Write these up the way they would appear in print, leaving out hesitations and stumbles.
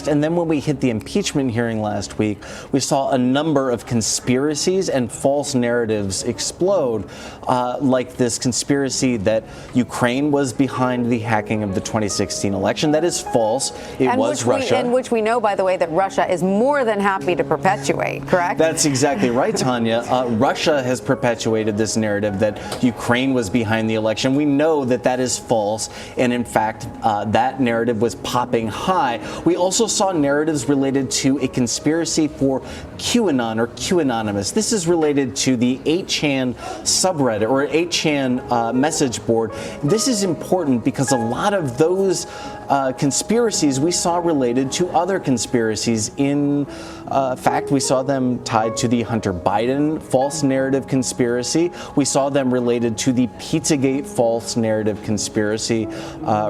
And then when we hit the impeachment hearing last week, we saw a number of conspiracies and false narratives explode, like this conspiracy that Ukraine was behind the hacking of the 2016 election. That is false. It was Russia. And which we know, by the way, that Russia is more than happy to perpetuate, correct? That's exactly right, Tanya. Russia has perpetuated this narrative that Ukraine was behind the election. We know that that is false. And in fact, that narrative was popping high. We also saw narratives related to a conspiracy for QAnon or QAnonymous. This is related to the 8chan subreddit or 8chan message board. This is important because a lot of those conspiracies we saw related to other conspiracies. In fact, we saw them tied to the Hunter Biden false narrative conspiracy. We saw them related to the Pizzagate false narrative conspiracy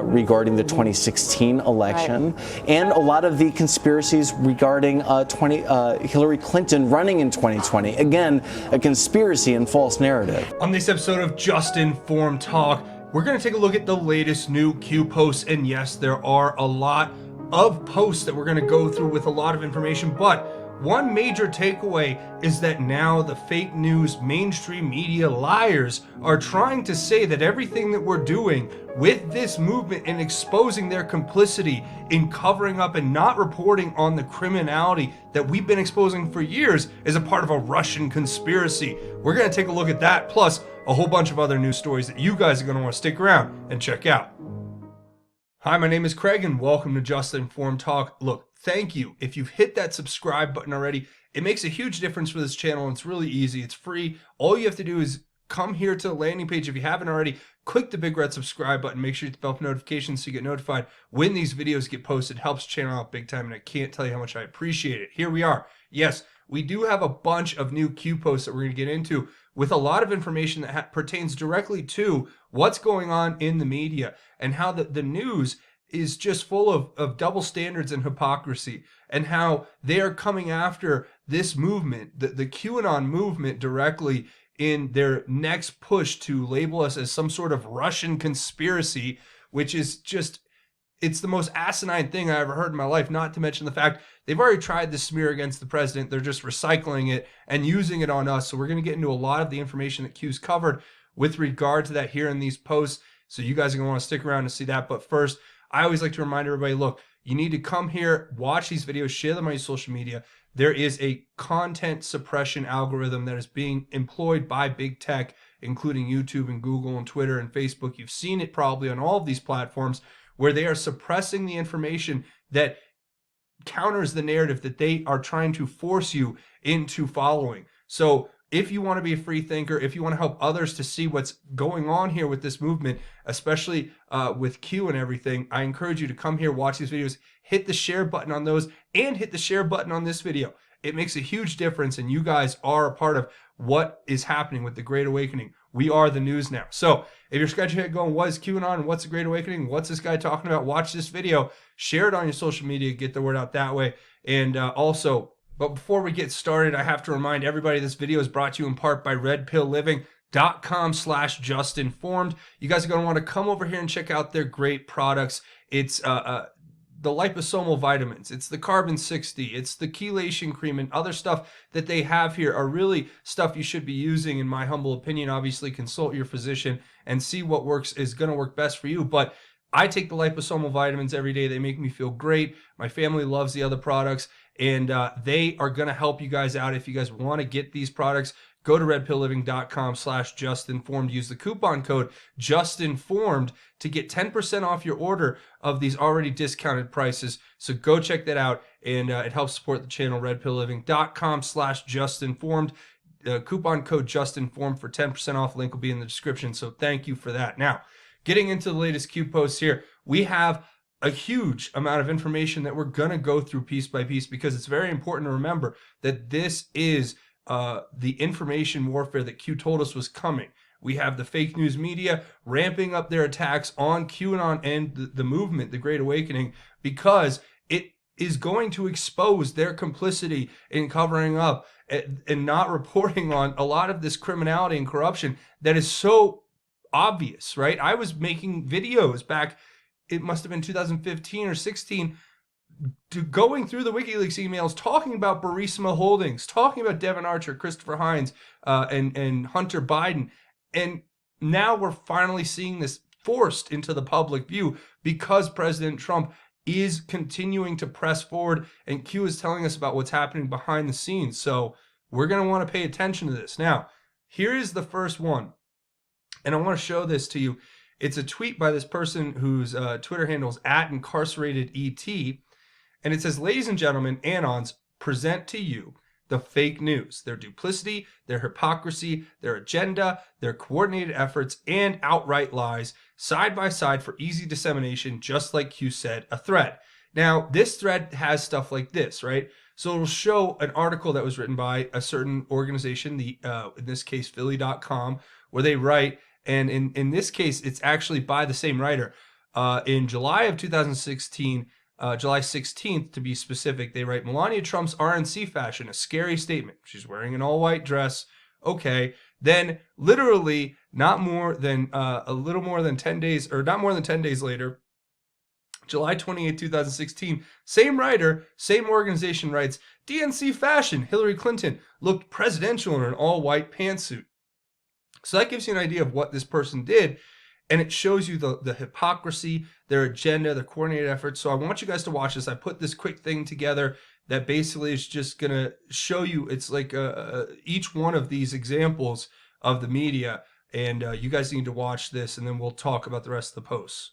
regarding the 2016 election, and a lot of the conspiracies regarding Hillary Clinton running in 2020. Again, a conspiracy and false narrative. On this episode of Just Informed Talk, we're going to take a look at the latest new Q posts. And yes, there are a lot of posts that we're going to go through with a lot of information, but one major takeaway is that now the fake news mainstream media liars are trying to say that everything that we're doing with this movement and exposing their complicity in covering up and not reporting on the criminality that we've been exposing for years is a part of a Russian conspiracy. We're going to take a look at that, plus a whole bunch of other news stories that you guys are going to want to stick around and check out. Hi, my name is Craig and welcome to Just Informed Talk. Look, thank you. If you've hit that subscribe button already, it makes a huge difference for this channel. It's really easy. It's free. All you have to do is come here to the landing page. If you haven't already, click the big red subscribe button. Make sure you hit the bell for notifications so you get notified when these videos get posted. It helps the channel out big time, and I can't tell you how much I appreciate it. Here we are. Yes, we do have a bunch of new Q posts that we're going to get into with a lot of information that pertains directly to what's going on in the media and how the news is just full of double standards and hypocrisy, and how they are coming after this movement, the QAnon movement, directly in their next push to label us as some sort of Russian conspiracy, which is just, it's the most asinine thing I ever heard in my life, not to mention the fact they've already tried the smear against the president. They're just recycling it and using it on us. So we're going to get into a lot of the information that Q's covered with regard to that here in these posts. So you guys are going to want to stick around to see that. But first, I always like to remind everybody, look, you need to come here, watch these videos, share them on your social media. There is a content suppression algorithm that is being employed by big tech, including YouTube and Google and Twitter and Facebook. You've seen it probably on all of these platforms, where they are suppressing the information that counters the narrative that they are trying to force you into following. So if you want to be a free thinker, if you want to help others to see what's going on here with this movement, especially with Q and everything, I encourage you to come here, watch these videos, hit the share button on those, and hit the share button on this video. It makes a huge difference, and you guys are a part of what is happening with the Great Awakening. We are the news now. So if you're scratching your head going, what is QAnon? What's the Great Awakening? What's this guy talking about? Watch this video, share it on your social media, get the word out that way. And but before we get started, I have to remind everybody this video is brought to you in part by RedPillLiving.com/justinformed. You guys are going to want to come over here and check out their great products. It's the liposomal vitamins, it's the carbon 60, it's the chelation cream, and other stuff that they have here are really stuff you should be using, in my humble opinion. Obviously, consult your physician and see what is going to work best for you. But I take the liposomal vitamins every day. They make me feel great. My family loves the other products, and they are going to help you guys out. If you guys want to get these products, go to redpillliving.com/justinformed. Use the coupon code JUSTINFORMED to get 10% off your order of these already discounted prices. So go check that out, and it helps support the channel. redpillliving.com/justinformed. Coupon code JUSTINFORMED for 10% off. Link will be in the description. So thank you for that. Now, getting into the latest Q posts here, we have a huge amount of information that we're going to go through piece by piece, because it's very important to remember that this is the information warfare that Q told us was coming. We have the fake news media ramping up their attacks on QAnon and the movement, the Great Awakening, because it is going to expose their complicity in covering up and not reporting on a lot of this criminality and corruption that is so obvious, right? I was making videos back, it must have been 2015 or 16, going through the WikiLeaks emails, talking about Burisma Holdings, talking about Devin Archer, Christopher Hines, and Hunter Biden. And now we're finally seeing this forced into the public view because President Trump is continuing to press forward, and Q is telling us about what's happening behind the scenes. So we're going to want to pay attention to this. Now, here is the first one. And I want to show this to you. It's a tweet by this person whose Twitter handle is @incarceratedET. And it says, "Ladies and gentlemen, Anons present to you the fake news, their duplicity, their hypocrisy, their agenda, their coordinated efforts, and outright lies, side by side for easy dissemination, just like Q said, a thread." Now, this thread has stuff like this, right? So it'll show an article that was written by a certain organization, in this case, Philly.com, where they write, and in this case, it's actually by the same writer. In July of 2016, July 16th, to be specific, they write, "Melania Trump's RNC fashion, a scary statement. She's wearing an all-white dress." Okay. Then literally a little more than 10 days, or not more than 10 days later, July 28, 2016, same writer, same organization writes, "DNC fashion, Hillary Clinton looked presidential in an all-white pantsuit." So that gives you an idea of what this person did. And it shows you the hypocrisy, their agenda, their coordinated efforts. So I want you guys to watch this. I put this quick thing together that basically is just going to show you. It's like each one of these examples of the media. And you guys need to watch this, and then we'll talk about the rest of the posts.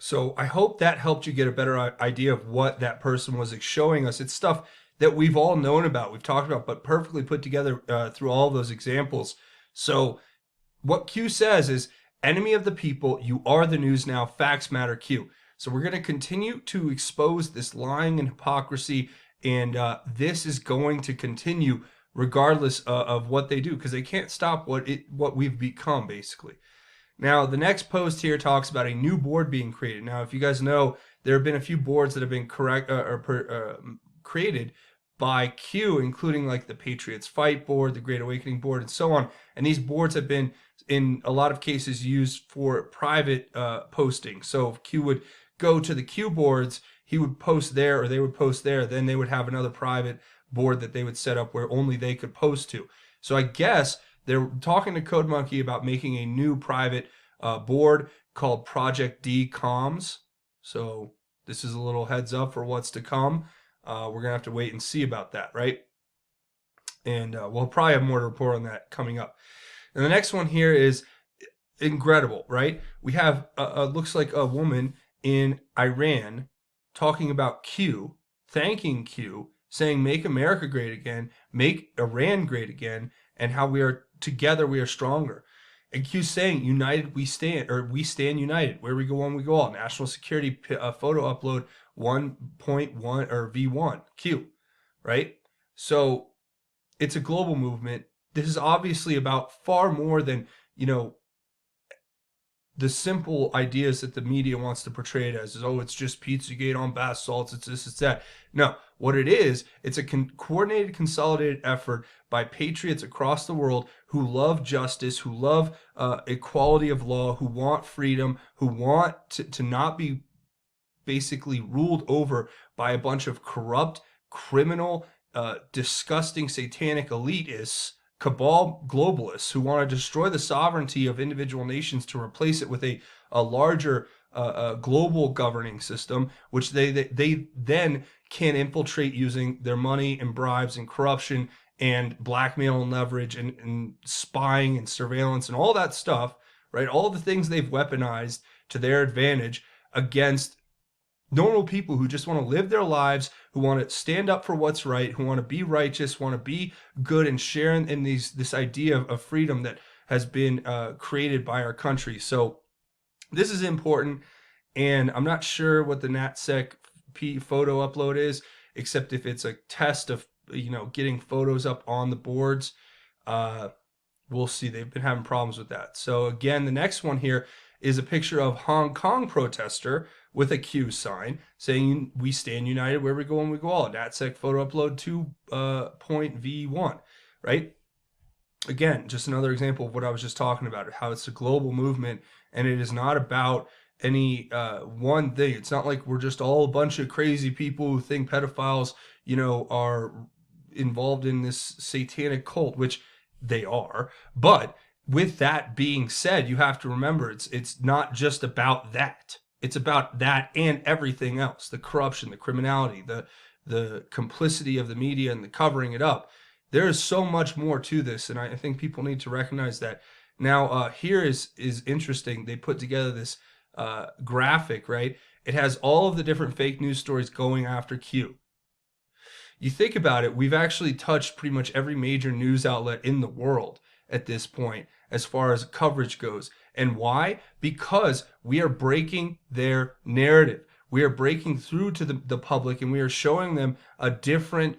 So I hope that helped you get a better idea of what that person was showing us. It's stuff that we've all known about, we've talked about, but perfectly put together through all of those examples. So what Q says is, "Enemy of the people, you are the news now, facts matter, Q." So we're going to continue to expose this lying and hypocrisy, and this is going to continue regardless of what they do, because they can't stop what we've become, basically. Now, the next post here talks about a new board being created. Now, if you guys know, there have been a few boards that have been created by Q, including like the Patriots Fight Board, the Great Awakening Board, and so on. And these boards have been, in a lot of cases, used for private posting. So if Q would go to the Q boards, he would post there, or they would post there. Then they would have another private board that they would set up where only they could post to. So I guess they're talking to CodeMonkey about making a new private board called Project D Comms. So this is a little heads up for what's to come. We're going to have to wait and see about that, right? And we'll probably have more to report on that coming up. And the next one here is incredible, right? We have, looks like a woman in Iran talking about Q, thanking Q, saying, "Make America great again, make Iran great again, and how we are together, we are stronger." And Q saying, "United we stand," or "We stand united. Where we go on, we go all." National security photo upload 1.1 or V1 Q, right? So it's a global movement. This is obviously about far more than, the simple ideas that the media wants to portray it as is, oh, it's just Pizzagate on bath salts, it's this, it's that. No, what it is, it's a coordinated, consolidated effort by patriots across the world who love justice, who love equality of law, who want freedom, who want to not be basically ruled over by a bunch of corrupt, criminal, disgusting, satanic elitists, cabal globalists who want to destroy the sovereignty of individual nations to replace it with a larger global governing system, which they then can infiltrate using their money and bribes and corruption and blackmail and leverage and spying and surveillance and all that stuff, right? All the things they've weaponized to their advantage against normal people who just want to live their lives, who want to stand up for what's right, who want to be righteous, want to be good and share in this idea of freedom that has been created by our country. So this is important, and I'm not sure what the NatSec photo upload is, except if it's a test of getting photos up on the boards. We'll see. They've been having problems with that. So again, the next one here is a picture of Hong Kong protester with a Q sign saying, "We stand united where we go and we go all." NatSec photo upload 2.v1, right? Again, just another example of what I was just talking about, how it's a global movement, and it is not about any one thing. It's not like we're just all a bunch of crazy people who think pedophiles, are involved in this satanic cult, which they are. But with that being said, you have to remember it's not just about that. It's about that and everything else: the corruption, the criminality, the complicity of the media and the covering it up. There is so much more to this, and I think people need to recognize that. Now, here is interesting. They put together this graphic, right? It has all of the different fake news stories going after Q. You think about it, we've actually touched pretty much every major news outlet in the world at this point as far as coverage goes. And why? Because we are breaking their narrative. We are breaking through to the public, and we are showing them a different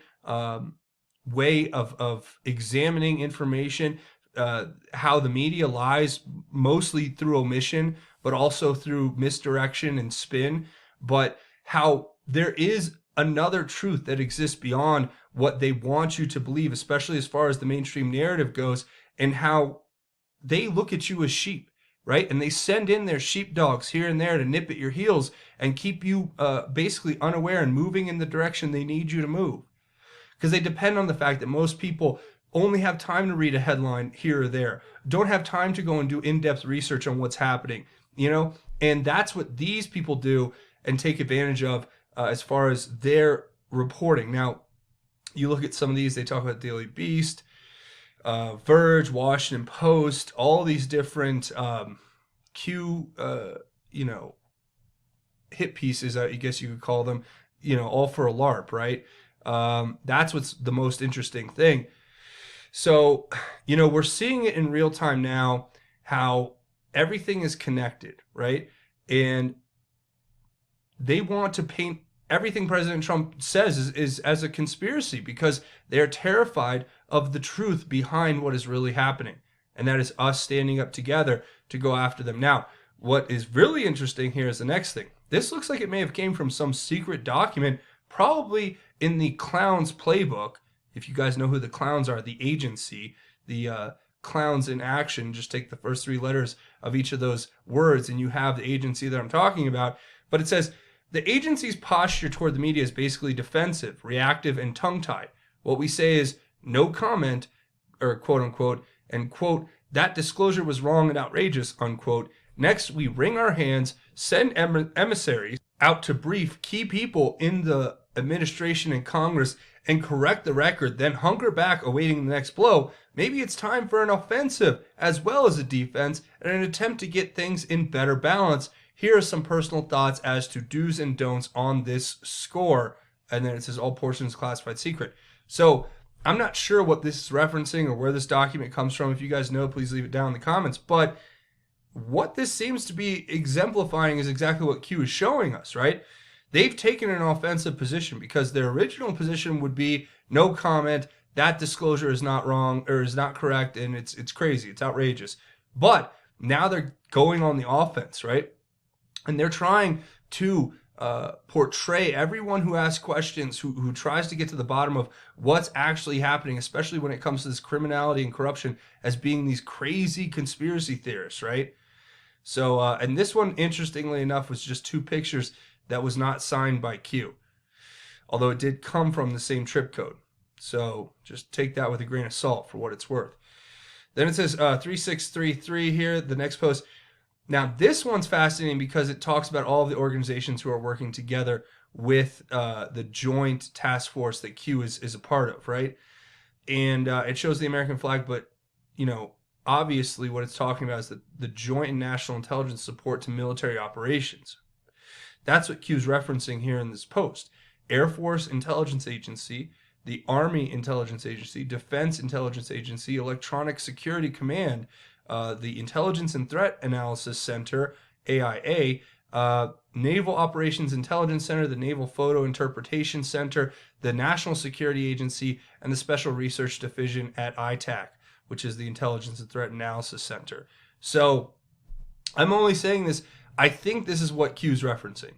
way of examining information, how the media lies, mostly through omission, but also through misdirection and spin, but how there is another truth that exists beyond what they want you to believe, especially as far as the mainstream narrative goes, and how they look at you as sheep, right? And they send in their sheepdogs here and there to nip at your heels and keep you basically unaware and moving in the direction they need you to move. Because they depend on the fact that most people only have time to read a headline here or there, don't have time to go and do in-depth research on what's happening, and that's what these people do and take advantage of as far as their reporting. Now, you look at some of these, they talk about Daily Beast, Verge, Washington Post, all these different Q, hit pieces, I guess you could call them, all for a LARP, right? That's what's the most interesting thing. So, we're seeing it in real time now, how everything is connected, right? And they want to paint everything President Trump says is as a conspiracy, because they're terrified of the truth behind what is really happening. And that is us standing up together to go after them. Now, what is really interesting here is the next thing. This looks like it may have came from some secret document, probably in the Clowns playbook. If you guys know who the Clowns are, the agency, the Clowns in Action, just take the first three letters of each of those words and you have the agency that I'm talking about. But it says, the agency's posture toward the media is basically defensive, reactive, and tongue-tied. What we say is no comment, or quote unquote, and quote, that disclosure was wrong and outrageous, unquote. Next, we wring our hands, send emissaries out to brief key people in the administration and Congress and correct the record, then hunker back awaiting the next blow. Maybe it's time for an offensive as well as a defense and an attempt to get things in better balance. Here are some personal thoughts as to do's and don'ts on this score. And then it says all portions classified secret. So I'm not sure what this is referencing or where this document comes from. If you guys know, please leave it down in the comments. But what this seems to be exemplifying is exactly what Q is showing us, right? They've taken an offensive position because their original position would be no comment. that disclosure is not wrong or is not correct, and it's crazy, it's outrageous. But now they're going on the offense, right? And they're trying to portray everyone who asks questions, who tries to get to the bottom of what's actually happening, especially when it comes to this criminality and corruption, as being these crazy conspiracy theorists, right? So, and this one, interestingly enough, was just 2 pictures that was not signed by Q, although it did come from the same trip code. So just take that with a grain of salt for what it's worth. Then it says 3633 here, the next post. Now, this one's fascinating because it talks about all of the organizations who are working together with the joint task force that Q is a part of, right? And it shows the American flag, but, you know, obviously what it's talking about is the joint and national intelligence support to military operations. That's what Q's referencing here in this post. Air Force Intelligence Agency, the Army Intelligence Agency, Defense Intelligence Agency, Electronic Security Command, the Intelligence and Threat Analysis Center, AIA, Naval Operations Intelligence Center, the Naval Photo Interpretation Center, the National Security Agency, and the Special Research Division at ITAC, which is the Intelligence and Threat Analysis Center. So I'm only saying this, I think this is what Q's referencing,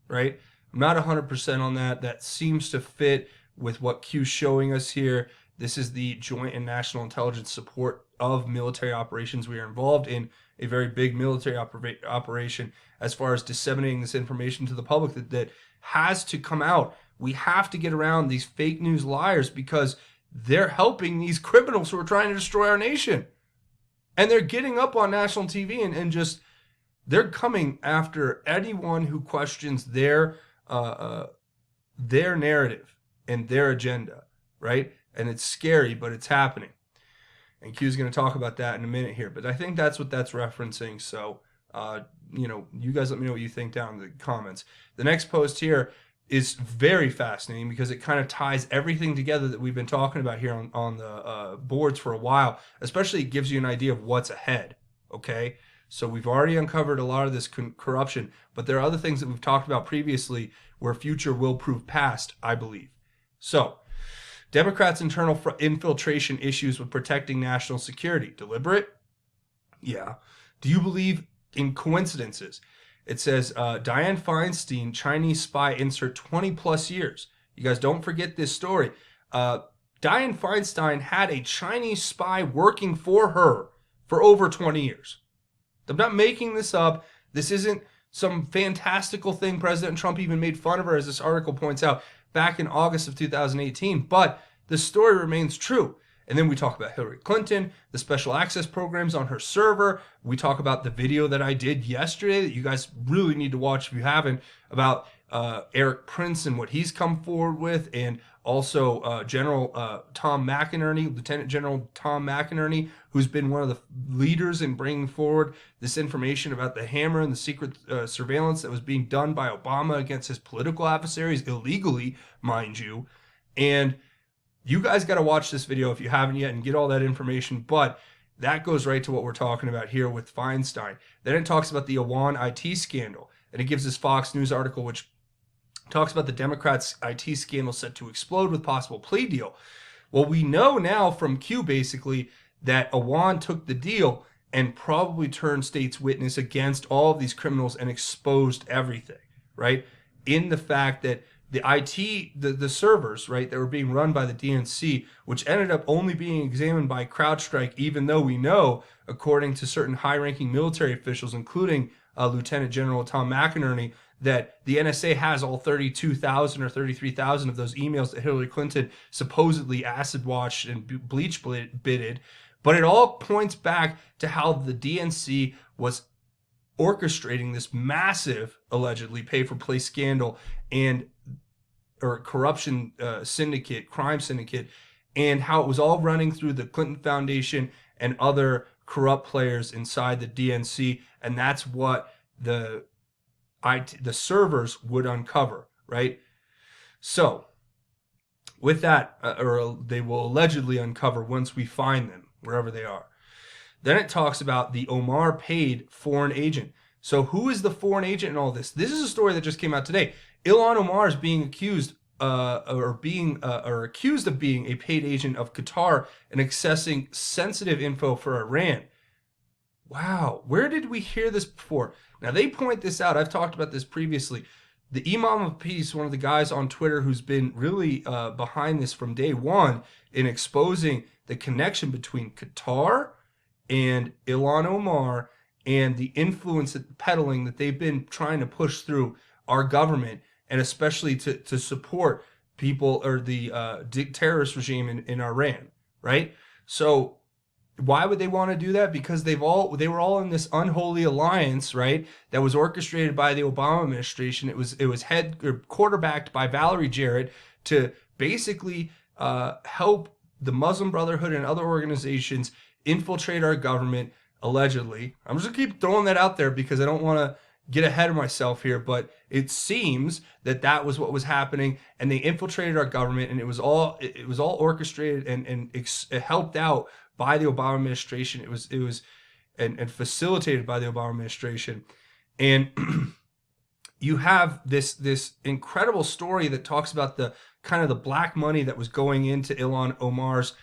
right? I'm not 100% on that. That seems to fit with what Q's showing us here. This is the joint and national intelligence support of military operations. We are involved in a very big military operation as far as disseminating this information to the public that has to come out. We have to get around these fake news liars because they're helping these criminals who are trying to destroy our nation. And they're getting up on national TV and just, they're coming after anyone who questions their narrative and their agenda, right? And it's scary, but it's happening. And Q's going to talk about that in a minute here. But I think that's what that's referencing. So, you know, you guys let me know what you think down in the comments. The next post here is very fascinating because it kind of ties everything together that we've been talking about here on the boards for a while. Especially it gives you an idea of what's ahead, okay? So we've already uncovered a lot of this corruption, but there are other things that we've talked about previously where future will prove past, I believe. So, Democrats' internal infiltration issues with protecting national security. Deliberate? Yeah. Do you believe in coincidences? It says, Dianne Feinstein, Chinese spy, insert 20 plus years. You guys don't forget this story. Dianne Feinstein had a Chinese spy working for her for over 20 years. I'm not making this up. This isn't some fantastical thing. President Trump even made fun of her, as this article points out, back in August of 2018. But the story remains true. And then we talk about Hillary Clinton, the special access programs on her server. We talk about the video that I did yesterday that you guys really need to watch if you haven't, about Eric Prince and what he's come forward with, and also General Tom McInerney, Lieutenant General Tom McInerney, who's been one of the leaders in bringing forward this information about the hammer and the secret surveillance that was being done by Obama against his political adversaries, illegally, mind you. And you guys got to watch this video if you haven't yet and get all that information, but that goes right to what we're talking about here with Feinstein. Then it talks about the Iran IT scandal, and it gives this Fox News article which talks about the Democrats' IT scandal set to explode with possible plea deal. Well, we know now from Q basically that Iran took the deal and probably turned state's witness against all of these criminals and exposed everything, right? In the fact that the IT, the servers, right, that were being run by the DNC, which ended up only being examined by CrowdStrike, even though we know, according to certain high-ranking military officials, including Lieutenant General Tom McInerney, that the NSA has all 32,000 or 33,000 of those emails that Hillary Clinton supposedly acid-washed and bleach-bitted. But it all points back to how the DNC was orchestrating this massive, allegedly, pay-for-play scandal or corruption syndicate, crime syndicate, and how it was all running through the Clinton Foundation and other corrupt players inside the DNC, and that's what the servers would uncover, right? So, with that, or they will allegedly uncover once we find them, wherever they are. Then it talks about the Omar paid foreign agent. So who is the foreign agent in all this? This is a story that just came out today. Ilhan Omar is being accused or being or accused of being a paid agent of Qatar and accessing sensitive info for Iran. Wow, where did we hear this before? Now they point this out. I've talked about this previously. The Imam of Peace, one of the guys on Twitter who's been really behind this from day one in exposing the connection between Qatar and Ilhan Omar and the influence peddling that they've been trying to push through our government, and especially to support people or the terrorist regime in Iran, right? So why would they want to do that? Because they were all in this unholy alliance, right? That was orchestrated by the Obama administration. It was quarterbacked by Valerie Jarrett to basically help the Muslim Brotherhood and other organizations infiltrate our government, allegedly. I'm just gonna keep throwing that out there because I don't want to get ahead of myself here, but it seems that was what was happening, and they infiltrated our government, and it was all orchestrated and helped out by the Obama administration. It was and facilitated by the Obama administration. And you have this incredible story that talks about the kind of the black money that was going into Ilhan Omar's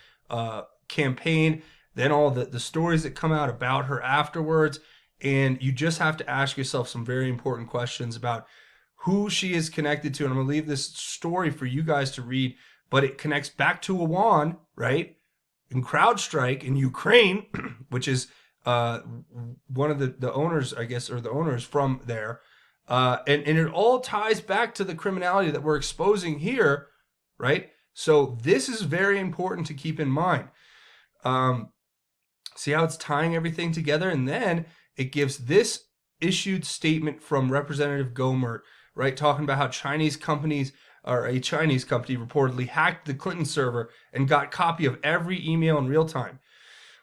campaign, then all the stories that come out about her afterwards. And you just have to ask yourself some very important questions about who she is connected to. And I'm going to leave this story for you guys to read, but it connects back to Iran, right? And CrowdStrike in Ukraine, which is one of the owners, I guess, or the owners from there. And it all ties back to the criminality that we're exposing here, right? So this is very important to keep in mind. See how it's tying everything together? And then it gives this issued statement from Representative Gohmert, right, talking about how a Chinese company reportedly hacked the Clinton server and got copy of every email in real time.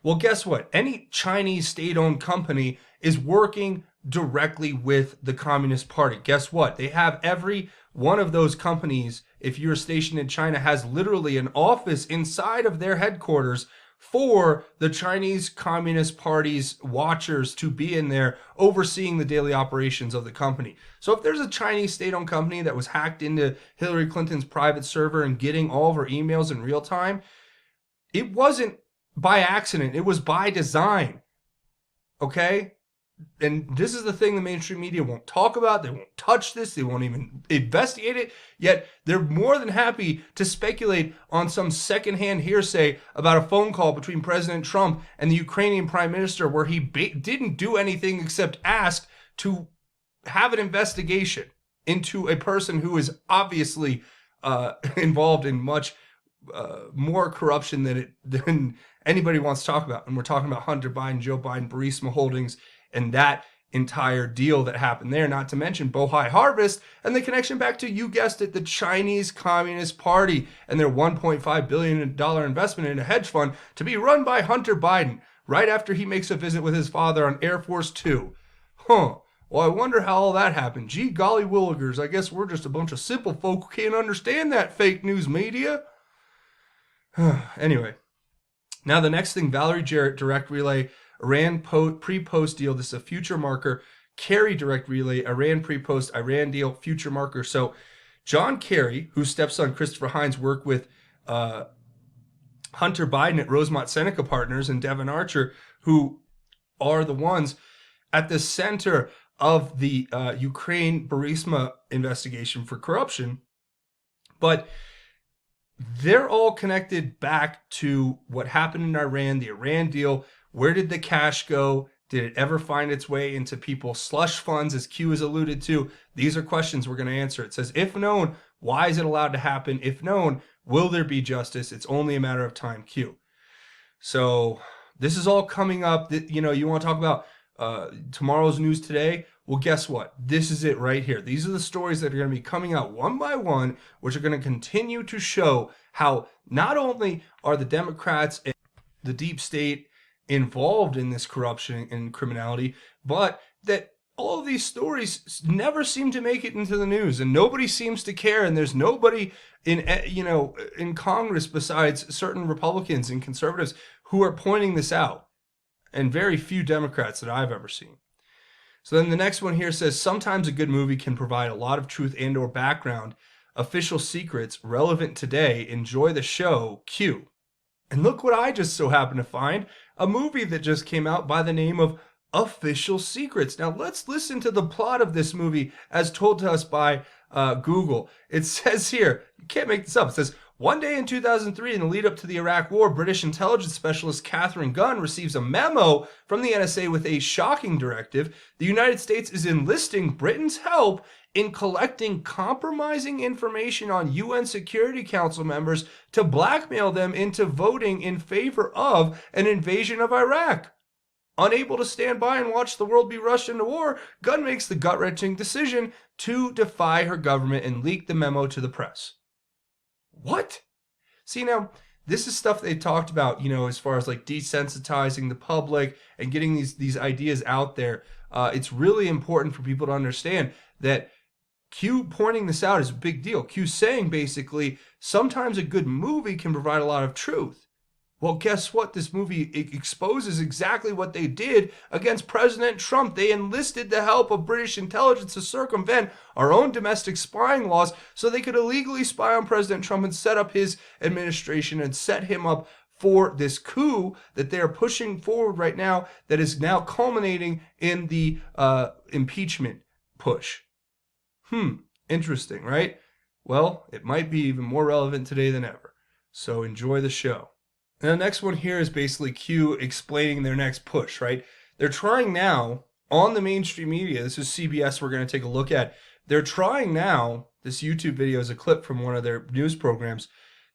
Well, guess what? Any Chinese state-owned company is working directly with the Communist Party. Guess what? They have every one of those companies, if you're stationed in China, has literally an office inside of their headquarters for the Chinese Communist Party's watchers to be in there overseeing the daily operations of the company. So if there's a Chinese state-owned company that was hacked into Hillary Clinton's private server and getting all of her emails in real time, it wasn't by accident. It was by design. Okay? And this is the thing the mainstream media won't talk about. They won't touch this. They won't even investigate it. Yet they're more than happy to speculate on some secondhand hearsay about a phone call between President Trump and the Ukrainian Prime Minister where he didn't do anything except ask to have an investigation into a person who is obviously involved in much more corruption than anybody wants to talk about. And we're talking about Hunter Biden, Joe Biden, Burisma Holdings, and that entire deal that happened there, not to mention Bohai Harvest and the connection back to, you guessed it, the Chinese Communist Party and their $1.5 billion investment in a hedge fund to be run by Hunter Biden right after he makes a visit with his father on Air Force Two. Well, I wonder how all that happened. Gee golly willigers, I guess we're just a bunch of simple folk who can't understand that fake news media. Anyway, now the next thing, Valerie Jarrett, Direct Relay, Iran pre-post deal. This is a future marker. Kerry, Direct Relay, Iran pre-post, Iran deal, future marker. So John Kerry, whose stepson Christopher Hines worked with Hunter Biden at Rosemont Seneca Partners, and Devin Archer, who are the ones at the center of the Ukraine Burisma investigation for corruption. But they're all connected back to what happened in Iran, the Iran deal. Where did the cash go? Did it ever find its way into people's slush funds, as Q has alluded to? These are questions we're going to answer. It says, if known, why is it allowed to happen? If known, will there be justice? It's only a matter of time, Q. So this is all coming up. You want to talk about tomorrow's news today? Well, guess what? This is it right here. These are the stories that are going to be coming out one by one, which are going to continue to show how not only are the Democrats and the deep state involved in this corruption and criminality, but that all of these stories never seem to make it into the news, and nobody seems to care. And there's nobody in Congress besides certain Republicans and conservatives who are pointing this out, and very few Democrats that I've ever seen. So then the next one here says, sometimes a good movie can provide a lot of truth and or background official secrets relevant today. Enjoy the show, Q. And look what I just so happened to find, a movie that just came out by the name of Official Secrets. Now let's listen to the plot of this movie as told to us by Google. It says here, you can't make this up, it says, one day in 2003, in the lead up to the Iraq War, British intelligence specialist Catherine Gunn receives a memo from the NSA with a shocking directive. The United States is enlisting Britain's help in collecting compromising information on UN Security Council members to blackmail them into voting in favor of an invasion of Iraq. Unable to stand by and watch the world be rushed into war, Gunn makes the gut-wrenching decision to defy her government and leak the memo to the press. What? See, now, this is stuff they talked about, you know, as far as like desensitizing the public and getting these ideas out there. It's really important for people to understand that Q pointing this out is a big deal. Q saying basically, sometimes a good movie can provide a lot of truth. Well, guess what? This movie exposes exactly what they did against President Trump. They enlisted the help of British intelligence to circumvent our own domestic spying laws so they could illegally spy on President Trump and set up his administration and set him up for this coup that they're pushing forward right now that is now culminating in the impeachment push. Interesting, right? Well, it might be even more relevant today than ever. So enjoy the show. And the next one here is basically Q explaining their next push, right? They're trying now on the mainstream media. This is CBS we're going to take a look at. They're trying now, this YouTube video is a clip from one of their news programs,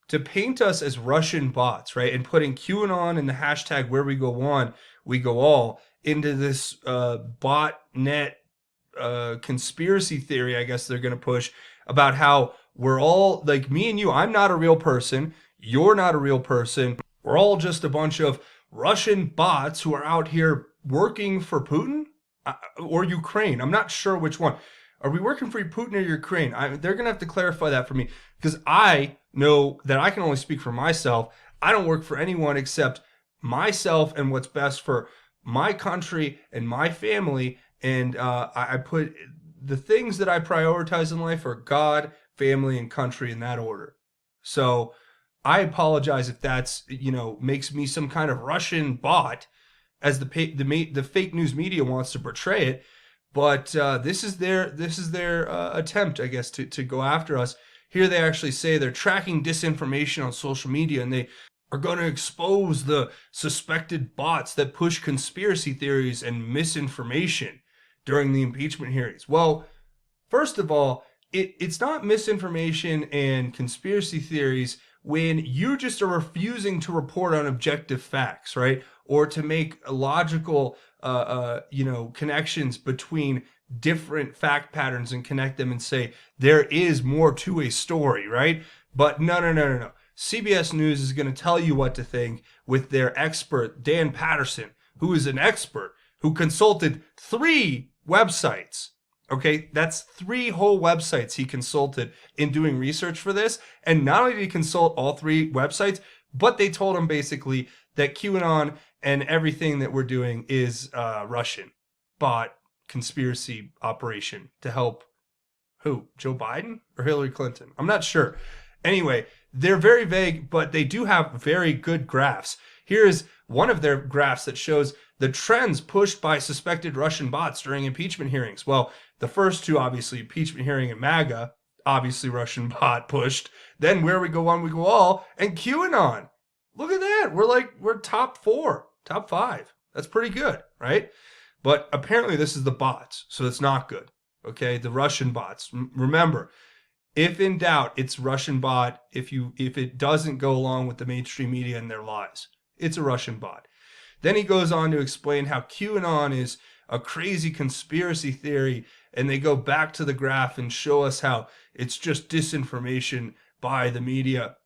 to paint us as Russian bots, right? And putting QAnon and the hashtag where we go on, we go all into this botnet conspiracy theory, I guess they're going to push about how we're all, like me and you, I'm not a real person. You're not a real person. We're all just a bunch of Russian bots who are out here working for Putin or Ukraine. I'm not sure which one. Are we working for Putin or Ukraine? They're going to have to clarify that for me because I know that I can only speak for myself. I don't work for anyone except myself and what's best for my country and my family. And I put the things that I prioritize in life are God, family, and country in that order. So I apologize if that's, you know, makes me some kind of Russian bot as the fake news media wants to portray it. But this is their attempt, I guess, to go after us. Here they actually say they're tracking disinformation on social media and they are going to expose the suspected bots that push conspiracy theories and misinformation during the impeachment hearings. Well, first of all, it's not misinformation and conspiracy theories when you just are refusing to report on objective facts, right? Or to make logical, connections between different fact patterns and connect them and say there is more to a story, right? But no. CBS News is going to tell you what to think with their expert, Dan Patterson, who is an expert who consulted 3 websites. Okay, that's 3 whole websites he consulted in doing research for this. And not only did he consult all 3 websites, but they told him basically that QAnon and everything that we're doing is Russian bot conspiracy operation to help who? Joe Biden or Hillary Clinton? I'm not sure. Anyway, they're very vague, but they do have very good graphs. Here is one of their graphs that shows the trends pushed by suspected Russian bots during impeachment hearings. Well, the first 2, obviously, impeachment hearing and MAGA, obviously Russian bot pushed. Then where we go on, we go all, and QAnon. Look at that. We're top 4, top 5. That's pretty good, right? But apparently this is the bots, so it's not good. Okay, the Russian bots. Remember, if in doubt, it's Russian bot. If it doesn't go along with the mainstream media and their lies, it's a Russian bot. Then he goes on to explain how QAnon is a crazy conspiracy theory, and they go back to the graph and show us how it's just disinformation by the media.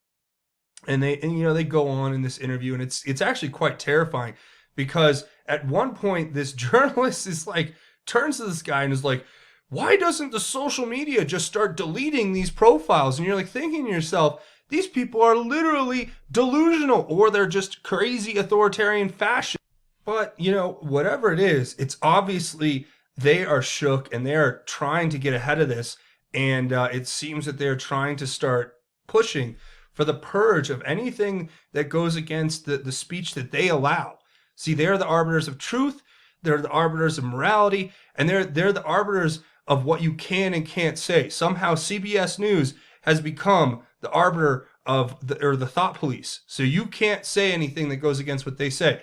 And they go on in this interview, and it's actually quite terrifying because at one point this journalist is like turns to this guy and is like, why doesn't the social media just start deleting these profiles? And you're like thinking to yourself, these people are literally delusional or they're just crazy authoritarian fascists. But, whatever it is, it's obviously they are shook and they are trying to get ahead of this. And it seems that they're trying to start pushing for the purge of anything that goes against the speech that they allow. See, they're the arbiters of truth, they're the arbiters of morality, and they're the arbiters of what you can and can't say. Somehow CBS News has become the arbiter of the thought police. So you can't say anything that goes against what they say.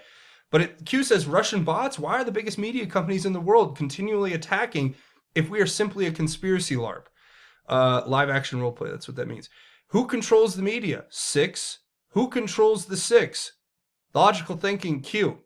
But Q says, Russian bots, why are the biggest media companies in the world continually attacking if we are simply a conspiracy LARP? Live action roleplay, that's what that means. Who controls the media? 6. Who controls the 6? Logical thinking, Q.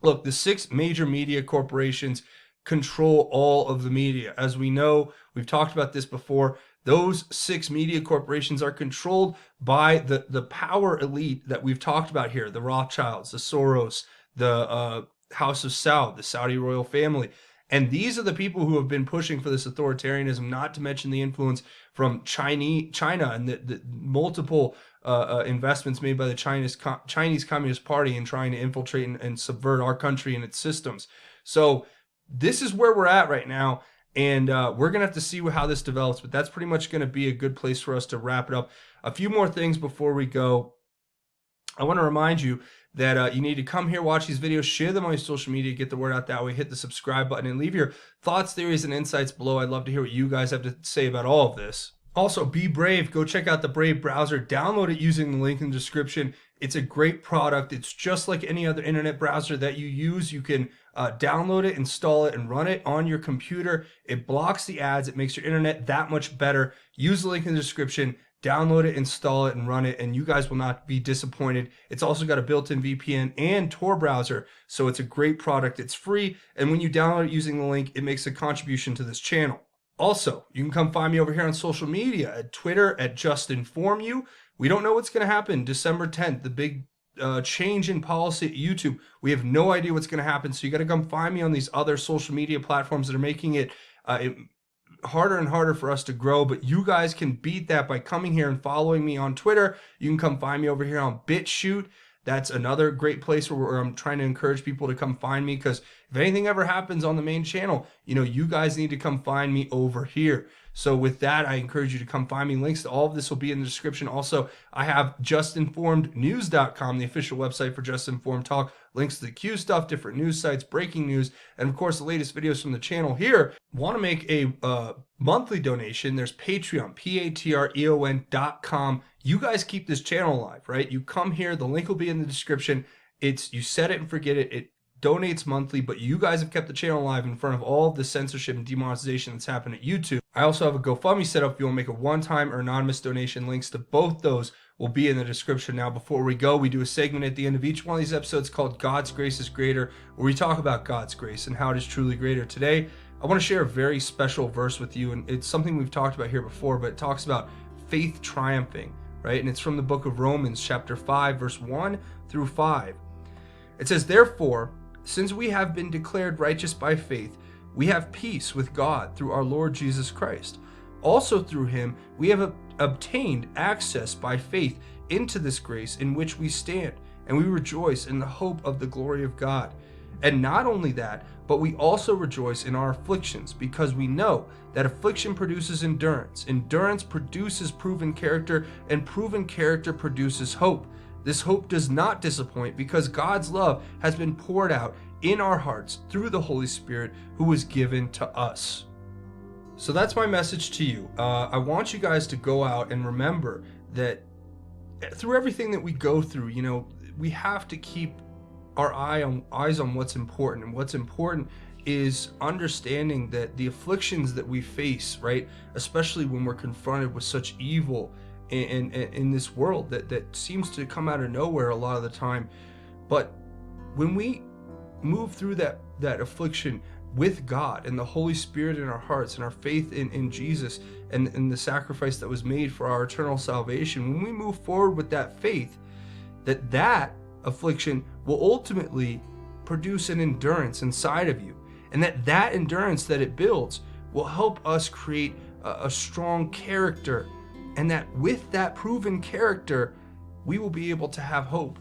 Look, the 6 major media corporations control all of the media. As we know, we've talked about this before, those 6 media corporations are controlled by the power elite that we've talked about here, the Rothschilds, the Soros, the House of Saud, the Saudi royal family. And these are the people who have been pushing for this authoritarianism, not to mention the influence from China and the multiple investments made by the Chinese Communist Party in trying to infiltrate and subvert our country and its systems. So this is where we're at right now. And we're going to have to see how this develops. But that's pretty much going to be a good place for us to wrap it up. A few more things before we go. I want to remind you that you need to come here, watch these videos, share them on your social media, get the word out that way, hit the subscribe button, and leave your thoughts, theories, and insights below. I'd love to hear what you guys have to say about all of this. Also, be brave. Go check out the Brave browser. Download it using the link in the description. It's a great product. It's just like any other internet browser that you use. You can download it, install it, and run it on your computer. It blocks the ads. It makes your internet that much better. Use the link in the description. Download it, install it, and run it, and you guys will not be disappointed. It's also got a built-in VPN and Tor browser, so it's a great product. It's free, and when you download it using the link, it makes a contribution to this channel. Also, you can come find me over here on social media, at Twitter, at JUSTINFORMED. We don't know what's going to happen December 10th, the big change in policy at YouTube. We have no idea what's going to happen, so you got to come find me on these other social media platforms that are making it harder and harder for us to grow. But you guys can beat that by coming here and following me on Twitter. You can come find me over here on BitChute. That's another great place where I'm trying to encourage people to come find me, because if anything ever happens on the main channel, you guys need to come find me over here. So with that, I encourage you to come find me. Links to all of this will be in the description. Also, I have JustinFormedNews.com, the official website for Just Informed Talk. Links to the Q stuff, different news sites, breaking news, and of course the latest videos from the channel here. Want to make a monthly donation? There's Patreon, patreon.com. You guys keep this channel alive, right? You come here, the link will be in the description. You set it and forget it. It donates monthly, but you guys have kept the channel alive in front of all of the censorship and demonetization that's happened at YouTube. I also have a GoFundMe set up if you want to make a one-time or anonymous donation. Links to both those will be in the description. Now, before we go, we do a segment at the end of each one of these episodes called God's Grace is Greater, where we talk about God's grace and how it is truly greater. Today, I want to share a very special verse with you, and it's something we've talked about here before, but it talks about faith triumphing, right? And it's from the book of Romans, chapter 5, verse 1 through 5. It says, "Therefore, since we have been declared righteous by faith, we have peace with God through our Lord Jesus Christ. Also through him, we have obtained access by faith into this grace in which we stand, and we rejoice in the hope of the glory of God. And not only that, but we also rejoice in our afflictions, because we know that affliction produces endurance. Endurance produces proven character, and proven character produces hope. This hope does not disappoint, because God's love has been poured out in our hearts through the Holy Spirit who was given to us." So that's my message to you. I want you guys to go out and remember that through everything that we go through, we have to keep our eyes on what's important. And what's important is understanding that the afflictions that we face, right, especially when we're confronted with such evil in this world that seems to come out of nowhere a lot of the time. But when we move through that affliction with God and the Holy Spirit in our hearts and our faith in Jesus and the sacrifice that was made for our eternal salvation, when we move forward with that faith, that affliction will ultimately produce an endurance inside of you, and that endurance that it builds will help us create a strong character, and that with that proven character we will be able to have hope.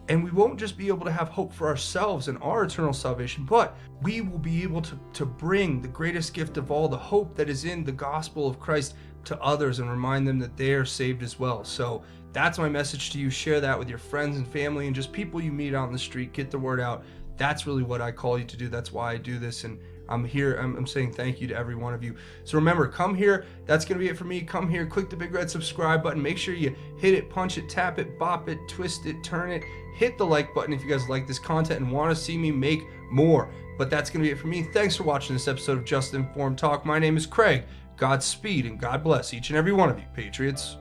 And we won't just be able to have hope for ourselves and our eternal salvation, but we will be able to bring the greatest gift of all, the hope that is in the gospel of Christ, to others and remind them that they are saved as well. So that's my message to you. Share that with your friends and family and just people you meet out in the street. Get the word out. That's really what I call you to do. That's why I do this. And I'm here. I'm saying thank you to every one of you. So remember, come here. That's going to be it for me. Come here, click the big red subscribe button. Make sure you hit it, punch it, tap it, bop it, twist it, turn it. Hit the like button if you guys like this content and want to see me make more. But that's going to be it for me. Thanks for watching this episode of Just Informed Talk. My name is Craig. Godspeed and God bless each and every one of you, Patriots.